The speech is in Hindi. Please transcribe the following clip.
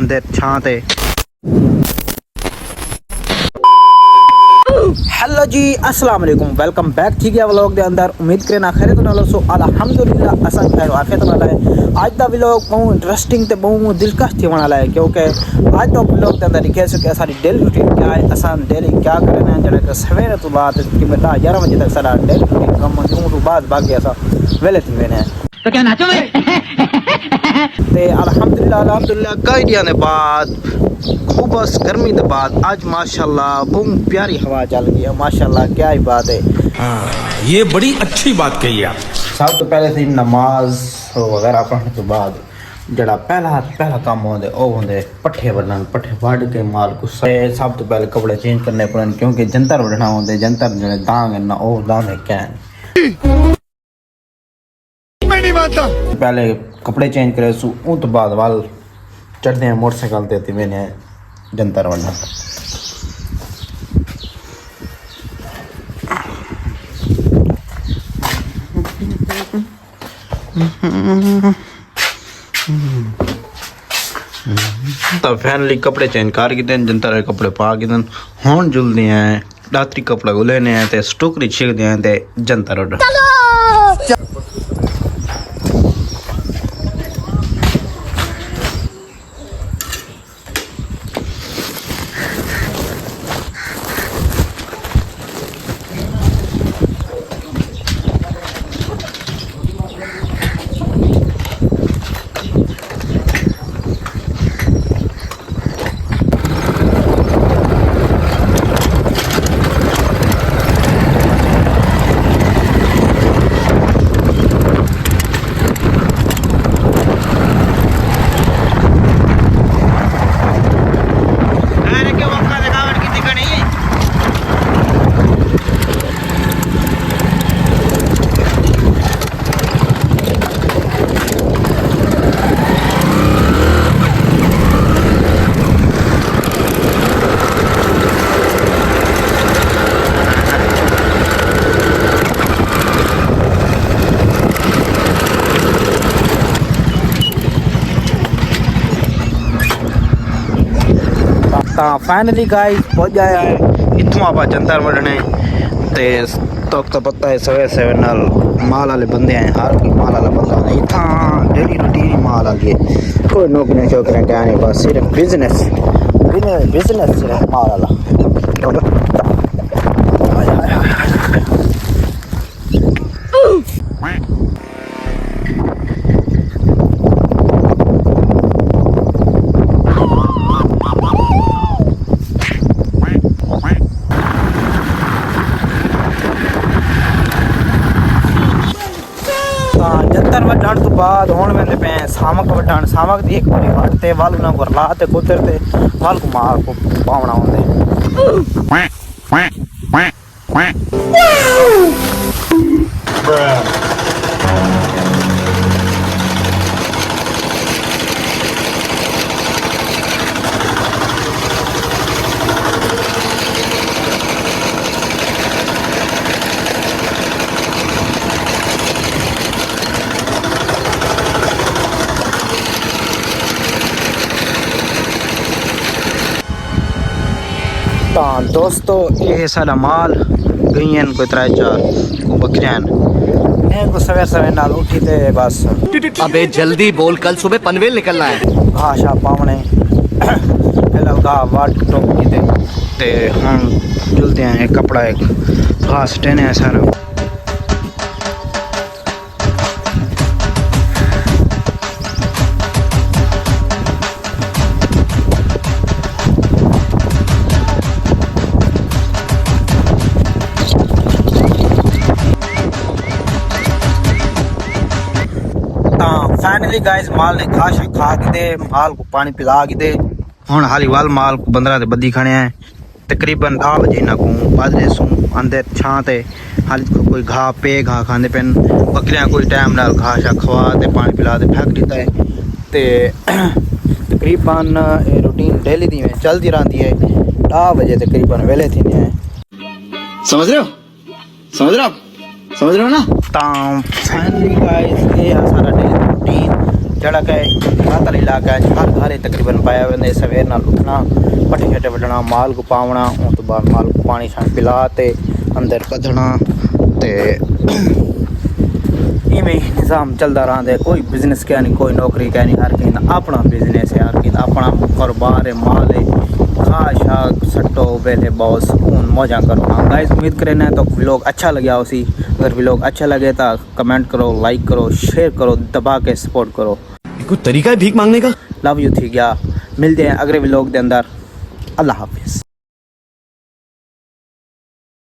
अंदर छां ते। हेलो जी अस्सलाम वालेकुम, वेलकम बैक ठीक है व्लॉग के अंदर। उम्मीद करें ना खैर तो नालो सो अल्हम्दुलिल्लाह असा खैर आफियत वाला है। आज का व्लॉग बहुत इंटरेस्टिंग ते बहुत दिलकश थी वाला है, क्योंकि आज तो व्लॉग के अंदर दिखे सो कि सारी डेली रूटीन क्या है, असा डेली क्या करना है। जड़ा कि सवेरे तो बात कि 10-11 बजे तक सारा डेली रूटीन कम तो बाद बाकी ऐसा वेले थी मैंने तो क्या नाचो मैं ते अल्हम्दुलिल्लाह कई दिनों के बाद खूब बस गर्मी के बाद आज माशाल्लाह बहुत प्यारी हवा चल गई है। माशाल्लाह क्या ही बात है। ये बड़ी अच्छी बात कही आप। सब तो पहले थी नमाज वगैरह पढ़ने के बाद जड़ा पहला काम होंदे ओ होंदे पट्ठे वढ़न। पट्ठे वढ़ के माल को सब तो पहले कपड़े चेंज करने पड़न, क्योंकि जंतर वढ़ना होंदे। जंतर जड़े दांग है ना ओ दांग कैन मैं नहीं मानता। पहले कपड़े चेंज करे सु उस तो बाद वाल चढ़ते हैं मोटरसाइकिल देती मैंने जंतर वढ़ना। तो फाइनली कपड़े चेंज कर के दिन जंतर कपड़े पा के दिन हुन जुलदे हैं रात्रि कपड़ा को लेने हैं ते स्टोकरी छिकदे हैं ते जंतर उड़ फाइनली गाइस पहुंच गया है इतों आप जंतर वढ़ने ते तो पता है सवेरे सवेरे नाल माल वाले बंदे हैं। हर कोई माल वाला बंदा नहीं था, डेली रूटीन माल वाली कोई नौकरियां शौकरियां क्या नहीं, बस सिर्फ बिजनेस सिर्फ माल वाला। जंतर वढ़न तो बाद हुण वेंदे पे सामक वढ़न। सामक दी एक बारी वढ़ते वाल ना को ला ते कुतरते वाल को मार को पावना होंदे। दोस्तों ये सारा माल गई हैं कोई 3-4 को बकरियां को सवेरे सवेरे नाल उठी ते बस अबे जल्दी बोल, कल सुबह पनवेल निकलना है। घाह शा पावने पहला घाह वाट टोक की ते हम जुलते हैं कपड़ा एक घास टेने है सारा। फाइनली गाइस माल ने घास खा के दे माल को पानी पिला के दे हुन हाली वाल माल को 15 ते बद्दी खाने हैं। तकरीबन 10 बजे ना को बाजरे सू अंदर छां ते हाली कोई घाह खांदे पेन। बकरियां कोई टाइम नाल घाह शा खवा ते पानी पिला ते फेंक दिता है ते तकरीबन रूटीन डेली दी चलती रहती है। 10 बजे तकरीबन वेले थी ने समझ रहे हो ना। तो फाइनली गाइस ये सारा डेली रूटीन जड़ा के रात इलाका है हर घर तकरीबन पाया हुए सवेर नाल उठना पट्ठे छट्टे वड्डना माल को पावना उस तो बाद माल को पानी शानी पिला ते अंदर कढ़ना ते इवें निज़ाम चलता रहा। कोई बिजनेस क्या नहीं कोई नौकरी क्या नहीं हर किसी अपना बिजनेस है हर किसी अपना कारोबार है माल है खा शा सट्टो वेले बहुत सुकून मौजा करो। हाँ गाइस उम्मीद करें ना तो व्लॉग अच्छा लगे उसी अगर व्लॉग अच्छा लगे तो कमेंट करो लाइक करो शेयर करो दबा के सपोर्ट करो। कोई तरीका है भीख मांगने का? लव यू थी गया मिलते हैं अगले व्लॉग के अंदर। अल्लाह हाफिज़।